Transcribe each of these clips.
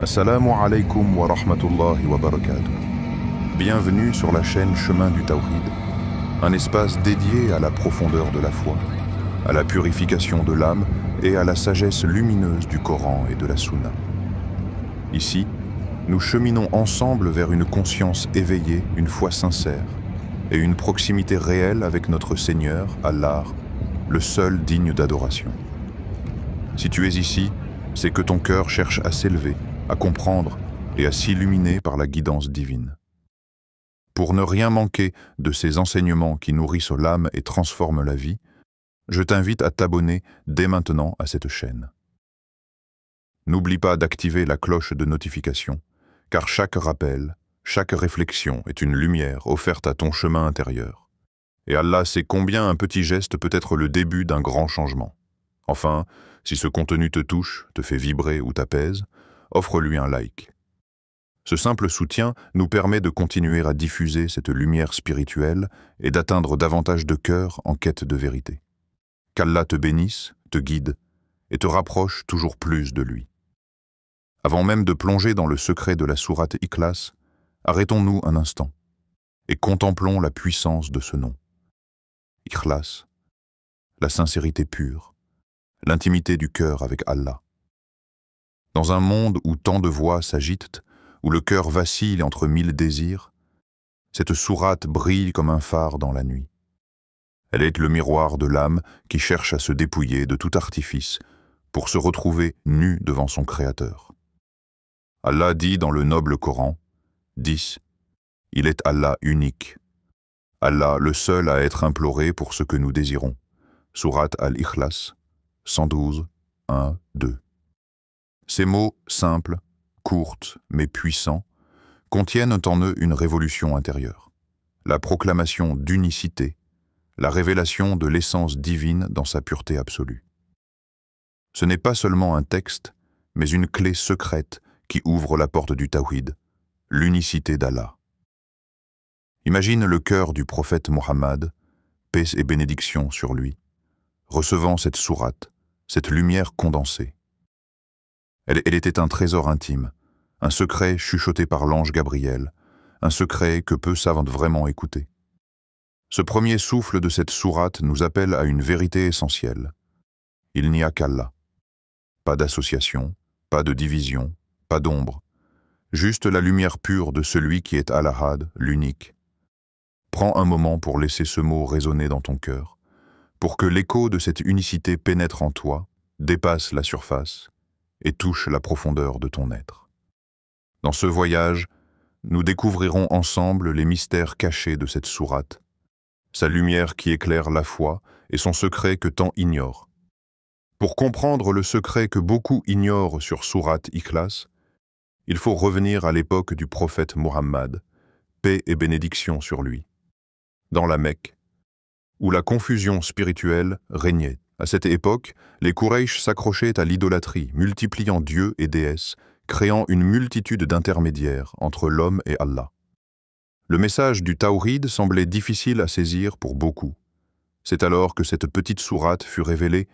Assalamu alaikum wa rahmatullahi wa barakatuh. Bienvenue sur la chaîne Chemin du Tawhid, un espace dédié à la profondeur de la foi, à la purification de l'âme et à la sagesse lumineuse du Coran et de la Sunna. Ici, nous cheminons ensemble vers une conscience éveillée, une foi sincère et une proximité réelle avec notre Seigneur, Allah, le seul digne d'adoration. Si tu es ici, c'est que ton cœur cherche à s'élever, à comprendre et à s'illuminer par la guidance divine. Pour ne rien manquer de ces enseignements qui nourrissent l'âme et transforment la vie, je t'invite à t'abonner dès maintenant à cette chaîne. N'oublie pas d'activer la cloche de notification, car chaque rappel, chaque réflexion est une lumière offerte à ton chemin intérieur. Et Allah sait combien un petit geste peut être le début d'un grand changement. Enfin, si ce contenu te touche, te fait vibrer ou t'apaise, offre-lui un like. Ce simple soutien nous permet de continuer à diffuser cette lumière spirituelle et d'atteindre davantage de cœurs en quête de vérité. Qu'Allah te bénisse, te guide et te rapproche toujours plus de lui. Avant même de plonger dans le secret de la sourate Ikhlas, arrêtons-nous un instant et contemplons la puissance de ce nom. Ikhlas, la sincérité pure, l'intimité du cœur avec Allah. Dans un monde où tant de voix s'agitent, où le cœur vacille entre mille désirs, cette sourate brille comme un phare dans la nuit. Elle est le miroir de l'âme qui cherche à se dépouiller de tout artifice pour se retrouver nu devant son Créateur. Allah dit dans le noble Coran, 10, « Il est Allah unique, Allah le seul à être imploré pour ce que nous désirons. » Sourate Al-Ikhlas, 112, 1, 2. Ces mots simples, courts mais puissants, contiennent en eux une révolution intérieure, la proclamation d'unicité, la révélation de l'essence divine dans sa pureté absolue. Ce n'est pas seulement un texte, mais une clé secrète qui ouvre la porte du Tawhid, l'unicité d'Allah. Imagine le cœur du prophète Mohammed, paix et bénédiction sur lui, recevant cette sourate, cette lumière condensée. Elle était un trésor intime, un secret chuchoté par l'ange Gabriel, un secret que peu savent vraiment écouter. Ce premier souffle de cette sourate nous appelle à une vérité essentielle. Il n'y a qu'Allah. Pas d'association, pas de division, pas d'ombre. Juste la lumière pure de celui qui est Al-Ahad, l'unique. Prends un moment pour laisser ce mot résonner dans ton cœur, pour que l'écho de cette unicité pénètre en toi, dépasse la surface et touche la profondeur de ton être. Dans ce voyage, nous découvrirons ensemble les mystères cachés de cette sourate, sa lumière qui éclaire la foi et son secret que tant ignorent. Pour comprendre le secret que beaucoup ignorent sur sourate Ikhlas, il faut revenir à l'époque du prophète Mohammed, paix et bénédiction sur lui, dans la Mecque, où la confusion spirituelle régnait. À cette époque, les Quraysh s'accrochaient à l'idolâtrie, multipliant dieux et déesses, créant une multitude d'intermédiaires entre l'homme et Allah. Le message du Tawhid semblait difficile à saisir pour beaucoup. C'est alors que cette petite sourate fut révélée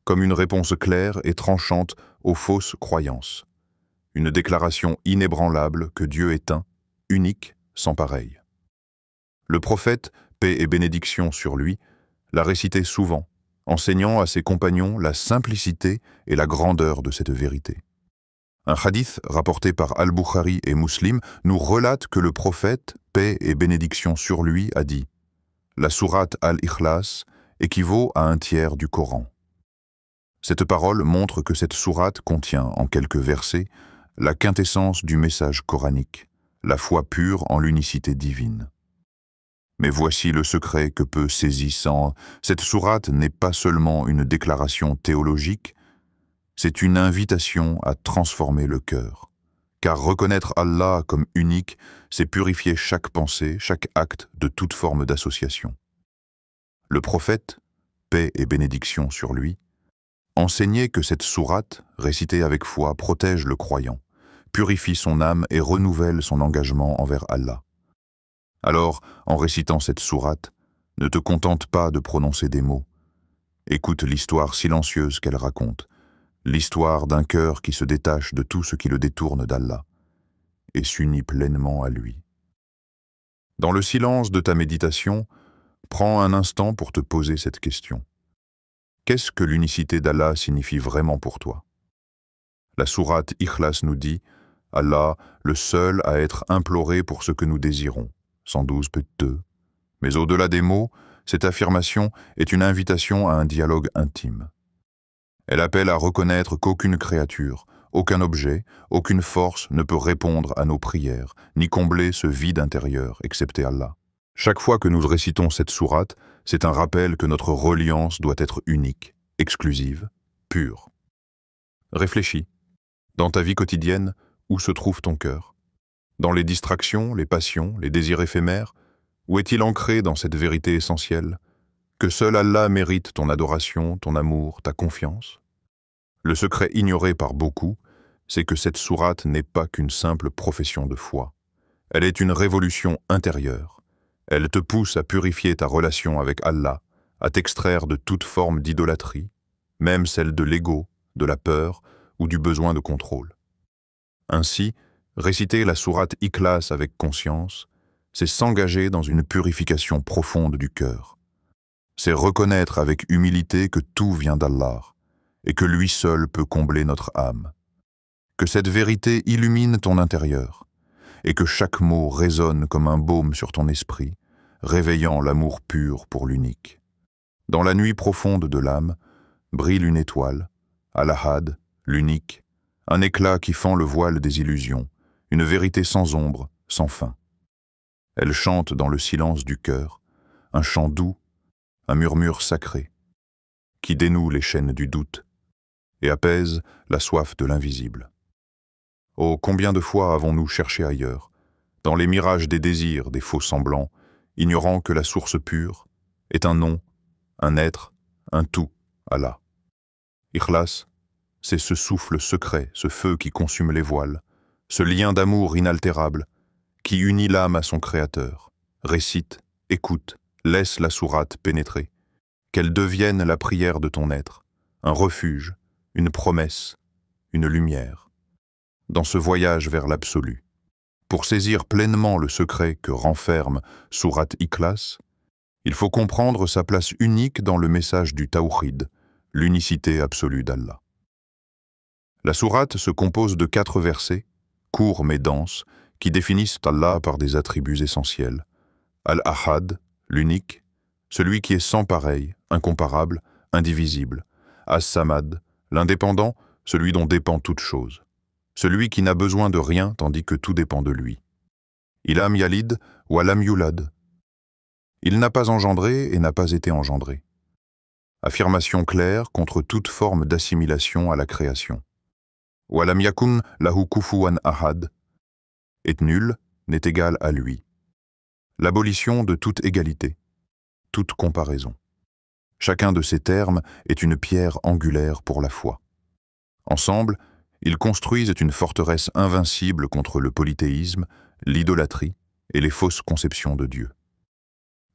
comme une réponse claire et tranchante aux fausses croyances. Une déclaration inébranlable que Dieu est un, unique, sans pareil. Le prophète, paix et bénédiction sur lui, l'a récité souvent, enseignant à ses compagnons la simplicité et la grandeur de cette vérité. Un hadith rapporté par Al-Bukhari et Muslim nous relate que le prophète, paix et bénédiction sur lui, a dit « La sourate Al-Ikhlas équivaut à un tiers du Coran ». Cette parole montre que cette sourate contient, en quelques versets, la quintessence du message coranique, la foi pure en l'unicité divine. Mais voici le secret que peu saisissant, cette sourate n'est pas seulement une déclaration théologique, c'est une invitation à transformer le cœur. Car reconnaître Allah comme unique, c'est purifier chaque pensée, chaque acte de toute forme d'association. Le prophète, paix et bénédiction sur lui, enseignait que cette sourate, récitée avec foi, protège le croyant, purifie son âme et renouvelle son engagement envers Allah. Alors, en récitant cette sourate, ne te contente pas de prononcer des mots. Écoute l'histoire silencieuse qu'elle raconte, l'histoire d'un cœur qui se détache de tout ce qui le détourne d'Allah et s'unit pleinement à lui. Dans le silence de ta méditation, prends un instant pour te poser cette question. Qu'est-ce que l'unicité d'Allah signifie vraiment pour toi? La sourate Ikhlas nous dit « Allah, le seul à être imploré pour ce que nous désirons » 112-2. Mais au-delà des mots, cette affirmation est une invitation à un dialogue intime. Elle appelle à reconnaître qu'aucune créature, aucun objet, aucune force ne peut répondre à nos prières, ni combler ce vide intérieur, excepté Allah. Chaque fois que nous récitons cette sourate, c'est un rappel que notre reliance doit être unique, exclusive, pure. Réfléchis. Dans ta vie quotidienne, où se trouve ton cœur? Dans les distractions, les passions, les désirs éphémères? Où est-il ancré dans cette vérité essentielle? Que seul Allah mérite ton adoration, ton amour, ta confiance? Le secret ignoré par beaucoup, c'est que cette sourate n'est pas qu'une simple profession de foi. Elle est une révolution intérieure. Elle te pousse à purifier ta relation avec Allah, à t'extraire de toute forme d'idolâtrie, même celle de l'ego, de la peur ou du besoin de contrôle. Ainsi, réciter la sourate Ikhlas avec conscience, c'est s'engager dans une purification profonde du cœur. C'est reconnaître avec humilité que tout vient d'Allah et que lui seul peut combler notre âme. Que cette vérité illumine ton intérieur et que chaque mot résonne comme un baume sur ton esprit, réveillant l'amour pur pour l'unique. Dans la nuit profonde de l'âme, brille une étoile, Al-Ahad, l'unique, un éclat qui fend le voile des illusions, une vérité sans ombre, sans fin. Elle chante dans le silence du cœur, un chant doux, un murmure sacré, qui dénoue les chaînes du doute et apaise la soif de l'invisible. Oh, combien de fois avons-nous cherché ailleurs, dans les mirages des désirs, des faux semblants, ignorant que la source pure est un nom, un être, un tout, Allah. Ikhlas, c'est ce souffle secret, ce feu qui consume les voiles, ce lien d'amour inaltérable qui unit l'âme à son Créateur. Récite, écoute, laisse la sourate pénétrer, qu'elle devienne la prière de ton être, un refuge, une promesse, une lumière. Dans ce voyage vers l'absolu, pour saisir pleinement le secret que renferme sourate Ikhlas, il faut comprendre sa place unique dans le message du Tawhid, l'unicité absolue d'Allah. La sourate se compose de 4 versets, courts mais denses, qui définissent Allah par des attributs essentiels. Al-Ahad, l'unique, celui qui est sans pareil, incomparable, indivisible. As-Samad, l'indépendant, celui dont dépend toute chose. Celui qui n'a besoin de rien tandis que tout dépend de lui. Ilam Yalid wa lam yulad. Il n'a pas engendré et n'a pas été engendré. Affirmation claire contre toute forme d'assimilation à la création. Wa lam yakun lahu kufuwan ahad. Est nul, n'est égal à lui. L'abolition de toute égalité, toute comparaison. Chacun de ces termes est une pierre angulaire pour la foi. Ensemble, ils construisent une forteresse invincible contre le polythéisme, l'idolâtrie et les fausses conceptions de Dieu.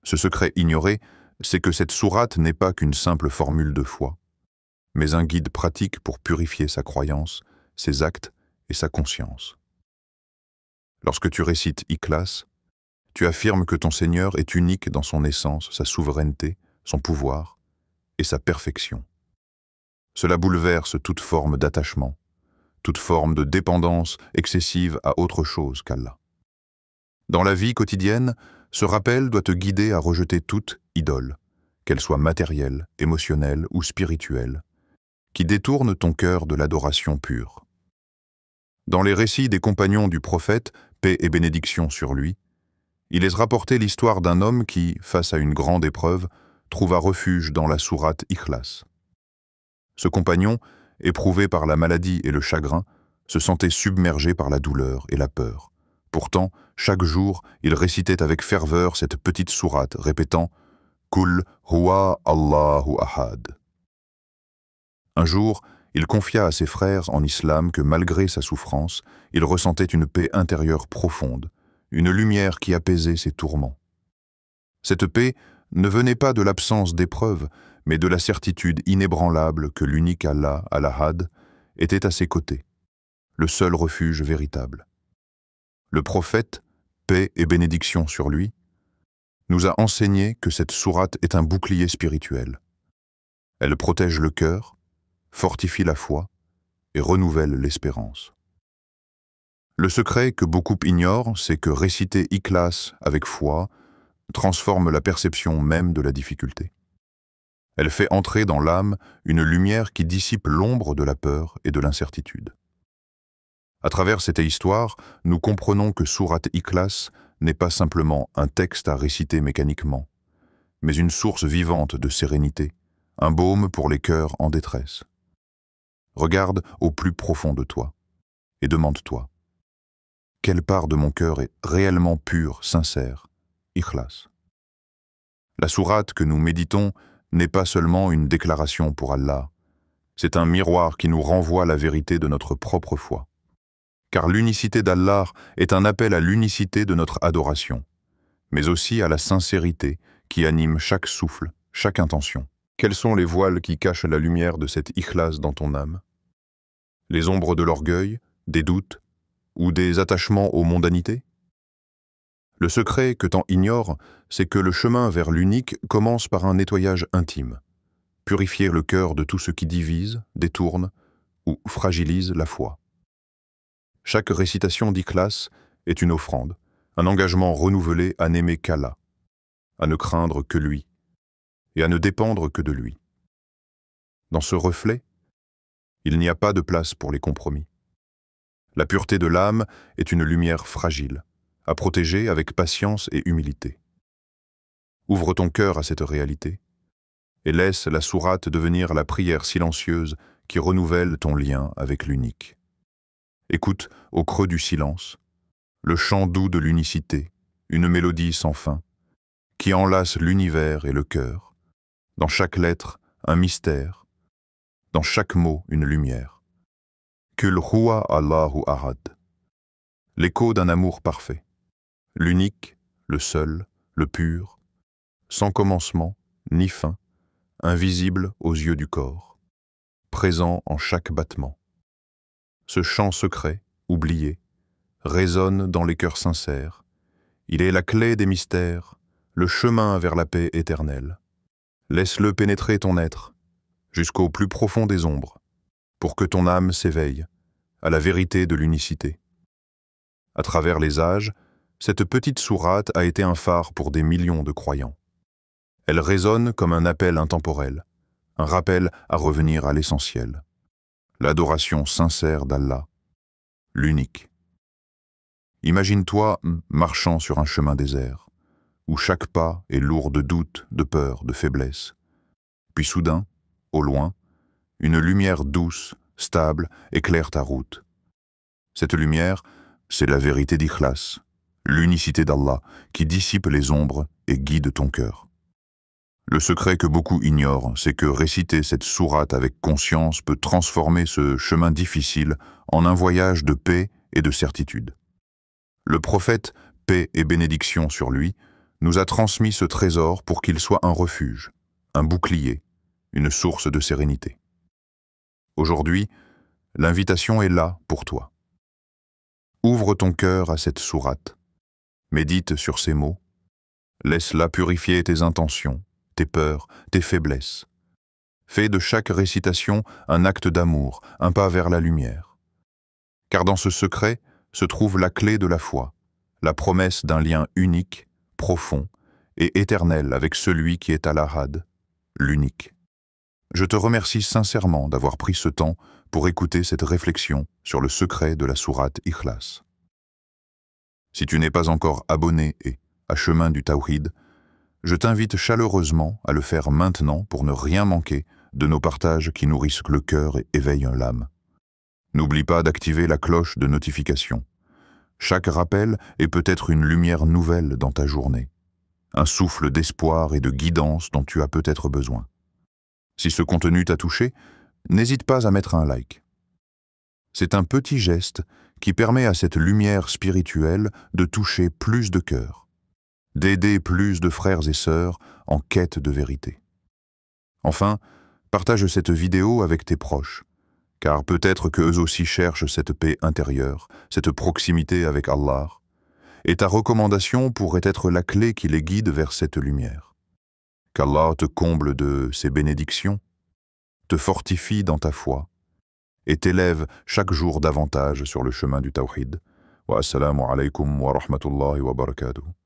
Ce secret ignoré, c'est que cette sourate n'est pas qu'une simple formule de foi, mais un guide pratique pour purifier sa croyance, ses actes et sa conscience. Lorsque tu récites Ikhlas, tu affirmes que ton Seigneur est unique dans son essence, sa souveraineté, son pouvoir et sa perfection. Cela bouleverse toute forme d'attachement, toute forme de dépendance excessive à autre chose qu'Allah. Dans la vie quotidienne, ce rappel doit te guider à rejeter toute idole, qu'elle soit matérielle, émotionnelle ou spirituelle, qui détourne ton cœur de l'adoration pure. Dans les récits des compagnons du prophète, paix et bénédiction sur lui, il est rapporté l'histoire d'un homme qui, face à une grande épreuve, trouva refuge dans la sourate Ikhlas. Ce compagnon, éprouvé par la maladie et le chagrin, se sentait submergé par la douleur et la peur. Pourtant, chaque jour, il récitait avec ferveur cette petite sourate, répétant « Kul huwa Allahu ahad ». Un jour, il confia à ses frères en islam que malgré sa souffrance, il ressentait une paix intérieure profonde, une lumière qui apaisait ses tourments. Cette paix ne venait pas de l'absence d'épreuves, mais de la certitude inébranlable que l'unique Allah, Al-Ahad, était à ses côtés, le seul refuge véritable. Le prophète, paix et bénédiction sur lui, nous a enseigné que cette sourate est un bouclier spirituel. Elle protège le cœur, fortifie la foi et renouvelle l'espérance. Le secret que beaucoup ignorent, c'est que réciter Ikhlas avec foi transforme la perception même de la difficulté. Elle fait entrer dans l'âme une lumière qui dissipe l'ombre de la peur et de l'incertitude. À travers cette histoire, nous comprenons que Sourate Ikhlas n'est pas simplement un texte à réciter mécaniquement, mais une source vivante de sérénité, un baume pour les cœurs en détresse. Regarde au plus profond de toi et demande-toi: quelle part de mon cœur est réellement pure, sincère, Ikhlas? La sourate que nous méditons n'est pas seulement une déclaration pour Allah, c'est un miroir qui nous renvoie à la vérité de notre propre foi. Car l'unicité d'Allah est un appel à l'unicité de notre adoration, mais aussi à la sincérité qui anime chaque souffle, chaque intention. Quels sont les voiles qui cachent la lumière de cette Ikhlas dans ton âme? Les ombres de l'orgueil, des doutes ou des attachements aux mondanités? Le secret que t'en ignores, c'est que le chemin vers l'unique commence par un nettoyage intime, purifier le cœur de tout ce qui divise, détourne ou fragilise la foi. Chaque récitation d'Ikhlas est une offrande, un engagement renouvelé à n'aimer qu'Allah, à ne craindre que lui et à ne dépendre que de lui. Dans ce reflet, il n'y a pas de place pour les compromis. La pureté de l'âme est une lumière fragile, à protéger avec patience et humilité. Ouvre ton cœur à cette réalité et laisse la sourate devenir la prière silencieuse qui renouvelle ton lien avec l'unique. Écoute, au creux du silence, le chant doux de l'unicité, une mélodie sans fin, qui enlace l'univers et le cœur. Dans chaque lettre, un mystère, dans chaque mot, une lumière. Kul huwa Allahu ahad. L'écho d'un amour parfait. L'unique, le seul, le pur, sans commencement ni fin, invisible aux yeux du corps, présent en chaque battement. Ce chant secret, oublié, résonne dans les cœurs sincères. Il est la clé des mystères, le chemin vers la paix éternelle. Laisse-le pénétrer ton être, jusqu'au plus profond des ombres, pour que ton âme s'éveille à la vérité de l'unicité. À travers les âges, cette petite sourate a été un phare pour des millions de croyants. Elle résonne comme un appel intemporel, un rappel à revenir à l'essentiel. L'adoration sincère d'Allah, l'unique. Imagine-toi marchant sur un chemin désert, où chaque pas est lourd de doutes, de peur, de faiblesse. Puis soudain, au loin, une lumière douce, stable, éclaire ta route. Cette lumière, c'est la vérité d'Ikhlas, l'unicité d'Allah qui dissipe les ombres et guide ton cœur. Le secret que beaucoup ignorent, c'est que réciter cette sourate avec conscience peut transformer ce chemin difficile en un voyage de paix et de certitude. Le prophète, paix et bénédiction sur lui, nous a transmis ce trésor pour qu'il soit un refuge, un bouclier, une source de sérénité. Aujourd'hui, l'invitation est là pour toi. Ouvre ton cœur à cette sourate, médite sur ces mots, laisse-la purifier tes intentions, tes peurs, tes faiblesses. Fais de chaque récitation un acte d'amour, un pas vers la lumière. Car dans ce secret se trouve la clé de la foi, la promesse d'un lien unique, profond et éternel avec celui qui est Al-Ahad, l'unique. Je te remercie sincèrement d'avoir pris ce temps pour écouter cette réflexion sur le secret de la sourate Ikhlas. Si tu n'es pas encore abonné et à Chemin du Tawhid, je t'invite chaleureusement à le faire maintenant pour ne rien manquer de nos partages qui nourrissent le cœur et éveillent l'âme. N'oublie pas d'activer la cloche de notification. Chaque rappel est peut-être une lumière nouvelle dans ta journée, un souffle d'espoir et de guidance dont tu as peut-être besoin. Si ce contenu t'a touché, n'hésite pas à mettre un like. C'est un petit geste qui permet à cette lumière spirituelle de toucher plus de cœurs, d'aider plus de frères et sœurs en quête de vérité. Enfin, partage cette vidéo avec tes proches, car peut-être que eux aussi cherchent cette paix intérieure, cette proximité avec Allah, et ta recommandation pourrait être la clé qui les guide vers cette lumière. Qu'Allah te comble de ses bénédictions, te fortifie dans ta foi, et t'élève chaque jour davantage sur le chemin du tawhid. Wa assalamu alaykum wa rahmatullahi wa barakatuh.